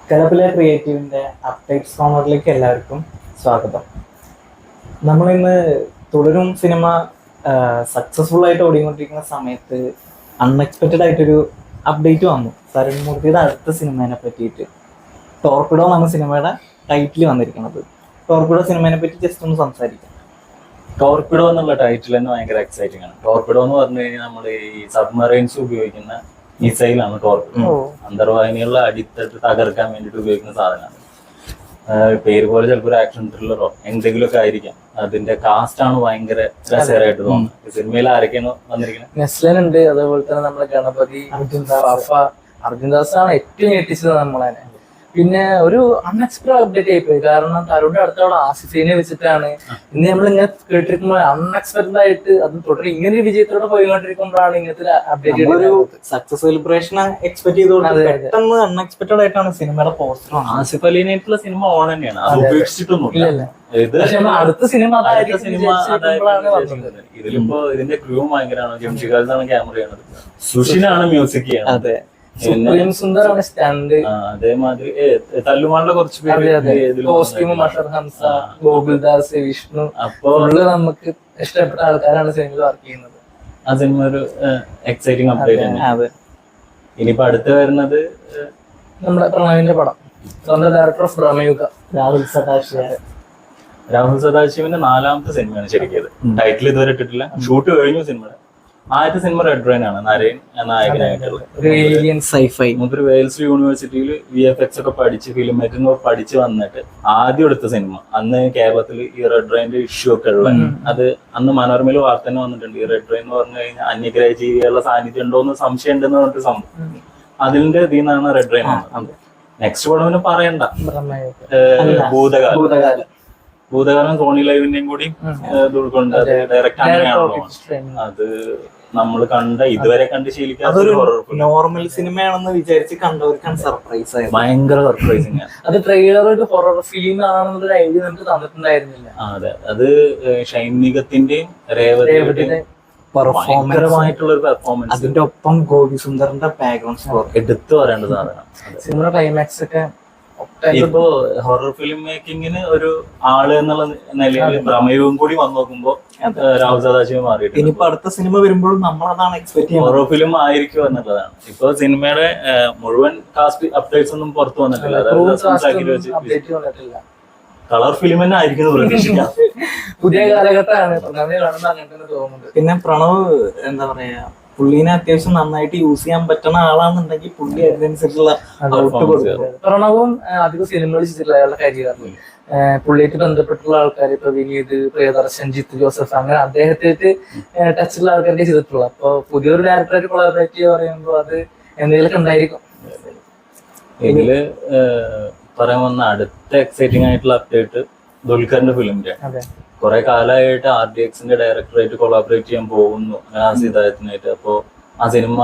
കലപില ക്രിയേറ്റീവിൻ്റെ അപ്ഡേറ്റ്സ് കോർണറിലേക്ക് എല്ലാവർക്കും സ്വാഗതം. നമ്മളിന്ന് തുടരും സിനിമ സക്സസ്ഫുൾ ആയിട്ട് ഓടിക്കൊണ്ടിരിക്കുന്ന സമയത്ത് അൺഎക്സ്പെക്റ്റഡ് ആയിട്ടൊരു അപ്ഡേറ്റ് വന്നു. തരുൺ മൂർത്തിയുടെ അടുത്ത സിനിമേനെ പറ്റിയിട്ട്. ടോർപിഡോ എന്നാണ് സിനിമയുടെ ടൈറ്റിൽ വന്നിരിക്കുന്നത്. ടോർപിഡോ സിനിമേനെ പറ്റി ജസ്റ്റ് ഒന്ന് സംസാരിക്കാം. ടോർപിഡോ എന്നുള്ള ടൈറ്റിൽ തന്നെ ഭയങ്കര എക്സൈറ്റിംഗ് ആണ്. ടോർപിഡോ എന്ന് പറഞ്ഞു കഴിഞ്ഞാൽ നമ്മൾ ഈ സബ്മറൈൻസ് ഉപയോഗിക്കുന്ന മിസൈലാണ് ടോർപിഡോ. അന്തർവാഹിനികളിലെ അടിത്തട്ട് തകർക്കാൻ വേണ്ടിയിട്ട് ഉപയോഗിക്കുന്ന സാധനമാണ്. പേര് പോലെ ചിലപ്പോൾ ഒരു ആക്ഷൻ ത്രില്ലറോ എന്തെങ്കിലുമൊക്കെ ആയിരിക്കാം. അതിന്റെ കാസ്റ്റ് ആണ് ഭയങ്കര രസകരമായിട്ട് തോന്നുന്നത്. സിനിമയിൽ ആരൊക്കെയാണ് വന്നിരിക്കുന്നത്? നെസ്ലൻ ഉണ്ട്, അതേപോലെ തന്നെ നമ്മുടെ ഗണപതി, അർജുൻ ദാസ് ആണ് ഏറ്റവും ഞെട്ടിച്ചത് നമ്മളെ. പിന്നെ ഒരു അൺഎക്സ്പെക്ടഡ് അപ്ഡേറ്റ് ആയിപ്പോയി. കാരണം തരുണിന്റെ അടുത്തവിടെ ആസിഫിനെ വെച്ചിട്ടാണ് ഇന്ന് നമ്മൾ ഇങ്ങനെ കേട്ടിരിക്കുമ്പോൾ അൺഎക്സ്പെക്ടഡ് ആയിട്ട് അത് തുടർന്ന് ഇങ്ങനെ ഒരു വിജയത്തോടെ പോയിക്കൊണ്ടിരിക്കുമ്പോഴാണ് ഇങ്ങനത്തെ അപ്ഡേറ്റ്. ഒരു സക്സസ് സെലിബ്രേഷൻ എക്സ്പെക്ട് ചെയ്തുകൊണ്ട് പെട്ടെന്ന് അൺഎക്സ്പെക്ടഡ് ആയിട്ടാണ് സിനിമയുടെ പോസ്റ്റർ. ആസിഫ് അലിനായിട്ടുള്ള സിനിമ ഓൺ തന്നെയാണ്, അത് ഉപേക്ഷിച്ചിട്ടൊന്നുമില്ല. അടുത്ത സിനിമ ഇതിലിപ്പോ ഇതിന്റെ ക്രൂ ഭയങ്കരമാണ്. ജംഷികാലാണ് ക്യാമറ ചെയ്യണത്, സുഷിനാണ് മ്യൂസിക് ചെയ്യണത്, സുന്ദറാണ് സ്റ്റാൻഡ്. അതേമാതിരി തല്ലുമാളുടെ കുറച്ച് പേര്, ഹംസ, ഗോകുൽദാസ്, വിഷ്ണു. അപ്പോൾ നമുക്ക് ഇഷ്ടപ്പെട്ട ആൾക്കാരാണ് സിനിമയിൽ വർക്ക് ചെയ്യുന്നത്. ആ സിനിമ ഒരു എക്സൈറ്റിംഗ് അപ്ഡേറ്റ് തന്നെ. ഇനിയിപ്പോ അടുത്ത് വരുന്നത് നമ്മുടെ പ്രണവിന്റെ പടം, സ്വന്തം ഡയറക്ടർ ഓഫ് ബ്രഹ്മയുഗ രാഹുൽ സദാശിവന്റെ 4ാമത്തെ സിനിമയാണ് ശരിക്കും. ടൈറ്റിൽ ഇതുവരെ ഇട്ടിട്ടില്ല, ഷൂട്ട് കഴിഞ്ഞു സിനിമയുടെ. ആദ്യത്തെ സിനിമ റെഡ് റെയിൻ ആണ്, നരേൻ നായകനായിട്ടുള്ളത്. വെയിൽസ് യൂണിവേഴ്സിറ്റിയിൽ VFX ഒക്കെ പഠിച്ച് ഫിലിം മേക്കിംഗ് ഒക്കെ പഠിച്ച് വന്നിട്ട് ആദ്യം എടുത്ത സിനിമ. അന്ന് കേരളത്തിൽ ഈ റെഡ് റെയിന്റെ ഇഷ്യൂ ഒക്കെ ഉള്ള, അത് അന്ന് മനോരമയിൽ വാർത്ത തന്നെ വന്നിട്ടുണ്ട്. ഈ റെഡ് റെയിൻ എന്ന് പറഞ്ഞു കഴിഞ്ഞാൽ അന്യഗ്രഹ ജീവികളുടെ സാന്നിധ്യം ഉണ്ടോ എന്ന് സംശയം ഉണ്ടെന്ന് പറഞ്ഞിട്ട് സംഭവം. അതിന്റെ ഇതിൽ നിന്നാണ് റെഡ് റെയിൻ വന്നത്. നെക്സ്റ്റ് പടം പറയണ്ട, ഭൂതകാലം സോണി ലൈവിന്റെയും കൂടി ഉൾക്കൊണ്ട് ഡയറക്റ്റ് അങ്ങനെയാണല്ലോ. അത് നമ്മൾ ഇതുവരെ കണ്ട് ശീലിക്കാത്ത നോർമൽ സിനിമയാണെന്ന് വിചാരിച്ച് കണ്ടവർക്കാണ് സർപ്രൈസ് ആയത്. ഭയങ്കര സർപ്രൈസിങ് ആണ്. അത് ട്രെയിലർ ഒരു ഹൊറർ ഫിലിം ആണെന്നൊരു ഐഡിയ നമുക്ക് തന്നിട്ടുണ്ടായിരുന്നില്ല. അതെ, അത് ഷൈനികത്തിന്റെയും രേവതിയുടെയും ഭയങ്കരമായിട്ടുള്ള ഒരു പെർഫോമൻസ്. അതിന്റെ ഒപ്പം ഗോപി സുന്ദറിന്റെ ബാക്ക്ഗ്രൗണ്ട് സ്കോർ എടുത്തു പറയേണ്ട സാധനം. സിനിമ ക്ലൈമാക്സ് ഒക്കെ ഇപ്പോ ഹൊറർ ഫിലിം മേക്കിങ്ങിന് ഒരു ആള് എന്നുള്ള നിലയിൽ പ്രമേയവും കൂടി വന്നു നോക്കുമ്പോ രാഹുൽ സദാശിവം മാറിയിട്ട് ഇനിയിപ്പോ അടുത്ത സിനിമ വരുമ്പോഴും നമ്മൾ അതാണ് എക്സ്പെക്ട് ചെയ്യുന്നത്, ഹൊറർ ഫിലിം ആയിരിക്കും എന്നുള്ളതാണ്. ഇപ്പൊ സിനിമയുടെ മുഴുവൻ കാസ്റ്റ് അപ്ഡേറ്റ്സ് ഒന്നും പുറത്തു വന്നിട്ടില്ല. കളർ ഫിലിം തന്നെ ആയിരിക്കും പ്രതീക്ഷിക്കാം. പുതിയ കാലഘട്ടമാണ്. പിന്നെ പ്രണവ് എന്താ പറയാ, പുള്ളീനെ അത്യാവശ്യം നന്നായിട്ട് യൂസ് ചെയ്യാൻ പറ്റുന്ന ആളാണെന്നുണ്ടെങ്കിൽ പുള്ളി അതിനനുസരിച്ചുള്ള ഔട്ട് കൊടുക്കും. പ്രണവും അധികം സിനിമകൾ ചെയ്തിട്ടില്ല അയാളുടെ കരിയറിൽ. പുള്ളിയായിട്ട് ബന്ധപ്പെട്ടുള്ള ആൾക്കാർ ഇപ്പൊ വിനീത്, പ്രിയദർശൻ, ജിത്തു ജോസഫ്, അങ്ങനെ അദ്ദേഹത്തെ ടച്ചുള്ള ആൾക്കാരൊക്കെ ചെയ്തിട്ടുള്ളൂ. അപ്പൊ പുതിയൊരു ഡയറക്ടറായിട്ട് കൊളാബറേറ്റ് ചെയ്യുക പറയുമ്പോൾ അത് എന്തെങ്കിലുമൊക്കെ ഉണ്ടായിരിക്കും. ഇതില് പറയാൻ വന്ന അടുത്ത എക്സൈറ്റിംഗ് ആയിട്ടുള്ള അപ്ഡേറ്റ് ദുൽഖറിന്റെ ഫിലിമിന്റെ. കുറെ കാലമായിട്ട് RDXന്റെ ഡയറക്ടറായിട്ട് കൊളാബറേറ്റ് ചെയ്യാൻ പോകുന്നു ഹിദായത്തിനായിട്ട്. അപ്പോ ആ സിനിമ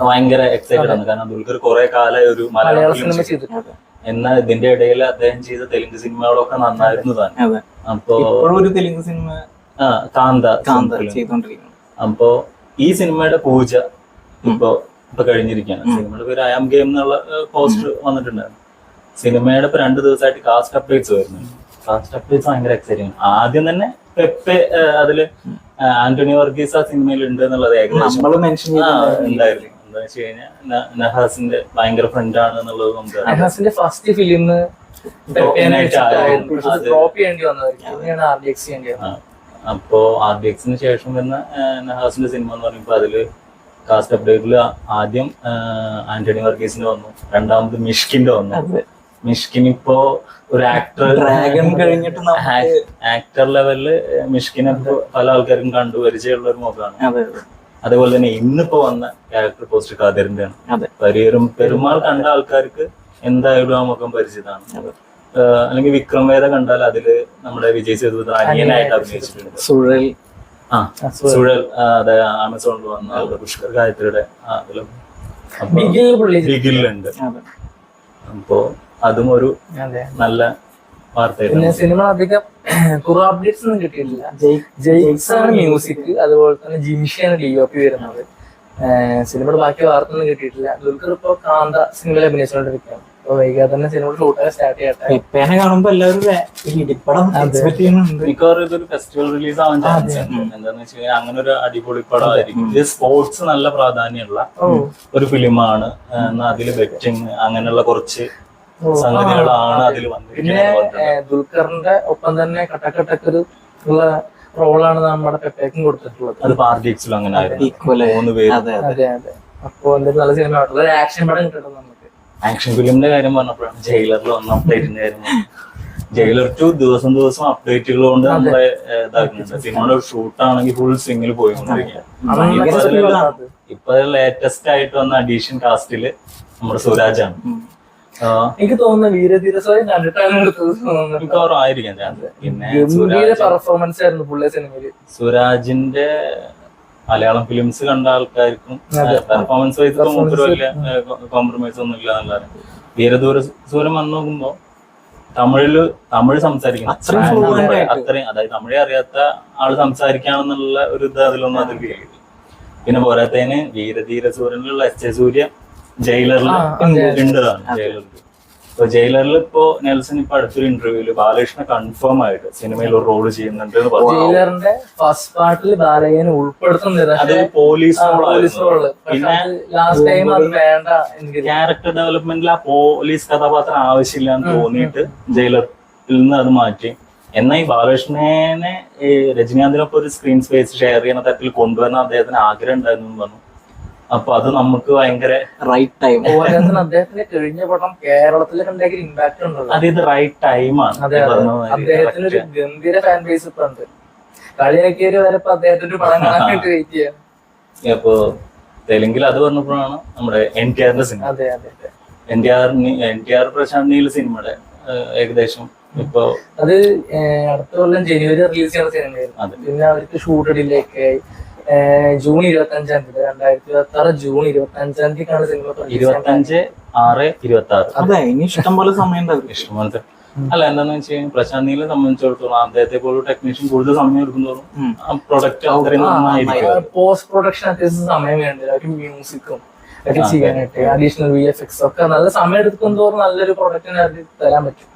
ഭയങ്കര എക്സൈറ്റഡ് ആണ്. കാരണം ദുൽഖർ കുറെ കാലമായി ഒരു മലയാള സിനിമ ചെയ്തിട്ടുണ്ട്. എന്നാൽ ഇതിന്റെ ഇടയിൽ അദ്ദേഹം ചെയ്ത തെലുങ്ക് സിനിമകളൊക്കെ നന്നായിരുന്നു തന്നെ. അപ്പോ ഒരു തെലുങ്ക് സിനിമ കാന്ത ചെയ്തോണ്ടിരിക്കുന്നു. അപ്പോ ഈ സിനിമയുടെ പൂജ ഇപ്പൊ കഴിഞ്ഞിരിക്കുകയാണ്. സിനിമയുടെ പേര് I Am Game എന്നുള്ള പോസ്റ്റർ വന്നിട്ടുണ്ടായിരുന്നു. സിനിമയുടെ ഇപ്പൊ 2 ദിവസമായിട്ട് കാസ്റ്റ് അപ്ഡേറ്റ്സ് വരുന്നുണ്ട്. കാസ്റ്റ് അപ്ഡേറ്റ്സ് ഭയങ്കര എക്സൈറ്റിംഗ്. ആദ്യം തന്നെ പെപ്പെ അതില് ആന്റണി വർഗീസ് ആ സിനിമയിൽ ഉണ്ട് എന്നുള്ളത് ഏകദേശം ഉണ്ടായിരുന്നു. എന്താ വെച്ച് കഴിഞ്ഞാൽ നഹാസിന്റെ ഭയങ്കര ഫ്രണ്ട് ആണ് എന്നുള്ളത് നമുക്ക്. നഹാസിന്റെ ഫസ്റ്റ് ഫിലിം അപ്പോ RDXന് ശേഷം വരുന്ന നഹാസിന്റെ സിനിമ എന്ന് പറയുമ്പോ അതില് കാസ്റ്റ് അപ്ഡേറ്റില് ആദ്യം ആന്റണി വർഗീസിന്റെ വന്നു, രണ്ടാമത് മിഷ്കിന്റെ വന്നു. മിഷ്കിൻ ഇപ്പോ ഒരു ആക്ടർ ലെവലില് മിഷ്കിനെ പല ആൾക്കാർക്കും കണ്ടു പരിചയമുള്ള ഒരു മുഖമാണ്. അതേപോലെ തന്നെ ഇന്നിപ്പോ വന്ന ക്യാരക്ടർ പോസ്റ്റ് ഖാദറിന്റെ ആണ്. പെരുമാൾ കണ്ട ആൾക്കാർക്ക് എന്തായാലും ആ മുഖം പരിചിതമാണ്. അല്ലെങ്കിൽ വിക്രം വേദ കണ്ടാൽ അതില് നമ്മുടെ വിജയ് സേതുപതി അനിയനായിട്ട് അഭിനയിച്ചിട്ടുണ്ട്. സുഴൽ അതെ, ആമസോണിൽ വന്ന പുഷ്കർ ഗായത്രിയുടെ ബിഗിലുണ്ട്. അപ്പോ അതും ഒരു നല്ല വാർത്തയായിരുന്നു. പിന്നെ സിനിമ അധികം കുറെ അപ്ഡേറ്റ്സ് ഒന്നും കിട്ടിയിട്ടില്ല. ജെയ്ക്സാണ് മ്യൂസിക്, അതുപോലെ തന്നെ ജിംഷിയാണ് DOP വരുന്നത്. സിനിമയുടെ ബാക്കി വാർത്ത ഒന്നും കിട്ടിയിട്ടില്ല. ദുൽഖർ ഇപ്പൊ കാന്ത സിനിമയിൽ അഭിനയിച്ചുകൊണ്ടിരിക്കുകയാണ്. അപ്പൊ വൈകാതെ തന്നെ സിനിമ ഷൂട്ടൊക്കെ സ്റ്റാർട്ട് ചെയ്യട്ടെ. പെപ്പേനെ കാണുമ്പോ എല്ലാവരും ഒരു ഇടിപ്പടം എക്സ്പെക്ട് ചെയ്യുന്നുണ്ട്. മിക്കവാറും ഇതൊരു ഫെസ്റ്റിവൽ റിലീസ് ആവാൻ ചാൻസ് എന്താന്ന് വെച്ച് കഴിഞ്ഞാൽ അങ്ങനെ ഒരു അടിപൊളി പടമായിരിക്കും. ഇത് സ്പോർട്സ് നല്ല പ്രാധാന്യമുള്ള ഒരു ഫിലിമാണ്. അതില് ബെറ്റിങ് അങ്ങനെയുള്ള കുറച്ച് സംഗതികളാണ് അതിൽ പിന്നെ വന്നിരിക്കുന്നത്. ദുൽഖറിന്റെ ഒപ്പം തന്നെ കട്ടക്കട്ടക്കൊരു ഉള്ള റോളാണ് നമ്മുടെ പെപ്പേക്കും കൊടുത്തിട്ടുള്ളത്. അത് പാർട്ടിക്സിലും അങ്ങനെ ആയിരുന്നു. ഈക്വല് 3 പേര്. അതെ അതെ. അപ്പൊ എന്തൊരു നല്ല സിനിമ ആയിട്ടുള്ള ഒരു ആക്ഷൻ പടം കിട്ടണം നമുക്ക്. ആക്ഷൻ ഫിലിമിന്റെ കാര്യം പറഞ്ഞപ്പോഴാണ് ജയിലറിൽ വന്ന അപ്ഡേറ്റിന്റെ കാര്യം. ജയിലർ 2 ദിവസം അപ്ഡേറ്റുകൾ കൊണ്ട് നമ്മളെ ഇതാക്കുന്നുണ്ട്. സിനിമയുടെ ഷൂട്ടാണെങ്കിൽ ഫുൾ സ്വിംഗിൽ പോയിക്കൊണ്ടിരിക്കുകയാണ്. ഇപ്പൊ ലേറ്റസ്റ്റ് ആയിട്ട് വന്ന അഡീഷൻ കാസ്റ്റില് നമ്മുടെ സുരാജാണ്. എനിക്ക് തോന്നുന്നു വീരധീരസ്വയം കണ്ടിട്ടാണ് എടുത്തത്. മിക്കവാറും ആയിരിക്കാം ചാൻസ്. പിന്നെ പെർഫോമൻസ് ആയിരുന്നു പുള്ളിയ സിനിമയില്. സുരാജിന്റെ മലയാളം ഫിലിംസ് കണ്ട ആൾക്കാർക്കും പെർഫോമൻസ് വൈസ് വലിയ കോംപ്രമൈസ് ഒന്നും ഇല്ല എന്നുള്ളതാണ്. വീരദൂരം വന്നു നോക്കുമ്പോ തമിഴ് സംസാരിക്കണം അത്രയും, അതായത് തമിഴെ അറിയാത്ത ആള് സംസാരിക്കാണെന്നുള്ള ഒരു ഇത് അതിലൊന്നും അതിൽ ഫീൽ. പിന്നെ പോരാത്തതിന് വീരധീരസൂരനിലുള്ള എസ് എ സൂര്യ ജയിലറിൽ ഉണ്ടതാണ്. ജയിലറിൽ ഇപ്പൊ ജയിലറിൽ ഇപ്പോ നെൽസൺ ഇപ്പൊ അടുത്തൊരു ഇന്റർവ്യൂല് ബാലകൃഷ്ണ കൺഫേം ആയിട്ട് സിനിമയിൽ ഒരു റോള് ചെയ്യുന്നുണ്ട് എന്ന് പറഞ്ഞു. ജയിലറിന്റെ ഫസ്റ്റ് പാർട്ടിൽ ബാലകൃഷ്ണൻ ഉൾപ്പെടുത്തുന്നത് അത് പോലീസ് റോള്. പിന്നെ ലാസ്റ്റ് ടൈം അത് വേണ്ട, ക്യാരക്ടർ ഡെവലപ്മെന്റിൽ ആ പോലീസ് കഥാപാത്രം ആവശ്യമില്ല എന്ന് തോന്നിയിട്ട് ജയിലറിൽ നിന്ന് അത് മാറ്റി. എന്നാൽ ഈ ബാലകൃഷ്ണനെ രജനീകാന്തിനൊപ്പം ഒരു സ്ക്രീൻ സ്പേസ് ഷെയർ ചെയ്യുന്ന തരത്തിൽ കൊണ്ടുവരാൻ അദ്ദേഹത്തിന് ആഗ്രഹം ഉണ്ടായിരുന്നു പറഞ്ഞു. അപ്പൊ അത് നമുക്ക് ഭയങ്കര റൈറ്റ് ടൈം. അദ്ദേഹത്തിന്റെ കഴിഞ്ഞ പടം കേരളത്തിലൊക്കെ ഉണ്ടാക്കിയ ഇമ്പാക്ട് ഉണ്ടല്ലോ. അത് റൈറ്റ് ടൈമാണ്. അദ്ദേഹത്തിന് ഒരു ഗംഭീര ഫാൻ ബേസ് ഇപ്പൊ ഉണ്ട്. കളിയാക്കിയവര് വരെ ഇപ്പൊ അദ്ദേഹത്തിന്റെ പടം കാണാനായിട്ട് വെയിറ്റ് ചെയ്യാം. അപ്പൊ തെലുങ്കിൽ അത് പറഞ്ഞപ്പോഴാണ് നമ്മുടെ NTRന്റെ സിനിമ. അതെ അതെ. NTR പ്രശാന്ത് നീൽ സിനിമയുടെ ഏകദേശം ഇപ്പൊ അത് അടുത്ത കൊല്ലം ജനുവരി റിലീസ് ചെയ്യുന്ന സിനിമയായിരുന്നു. പിന്നെ അവർക്ക് ഷൂട്ട് ഡിലേ ഒക്കെ ജൂൺ 25 ജൂൺ 25 സിനിമ 25/6/26. അതെ, ഇനി ഇഷ്ടം പോലെ സമയം ഇഷ്ടംപോലെ. അല്ല എന്താന്ന് വെച്ച് കഴിഞ്ഞാൽ പ്രശാന്ത് നീലിനെ സംബന്ധിച്ചിടത്തോളം അദ്ദേഹത്തെ പോലെ ടെക്നീഷ്യൻ കൂടുതൽ സമയം എടുക്കുന്നതോറും പ്രൊഡക്റ്റ് അത്രയും നന്നായിരിക്കും. പോസ്റ്റ് പ്രൊഡക്ഷൻ അത്യാവശ്യം സമയം വേണ്ടില്ല. അവർക്ക് മ്യൂസിക്കും ഒക്കെ ചെയ്യാനായിട്ട് അഡീഷണൽ VFX ഒക്കെ നല്ല സമയം എടുക്കും തോറും നല്ലൊരു പ്രൊഡക്റ്റിന് അവർക്ക് തരാൻ പറ്റും.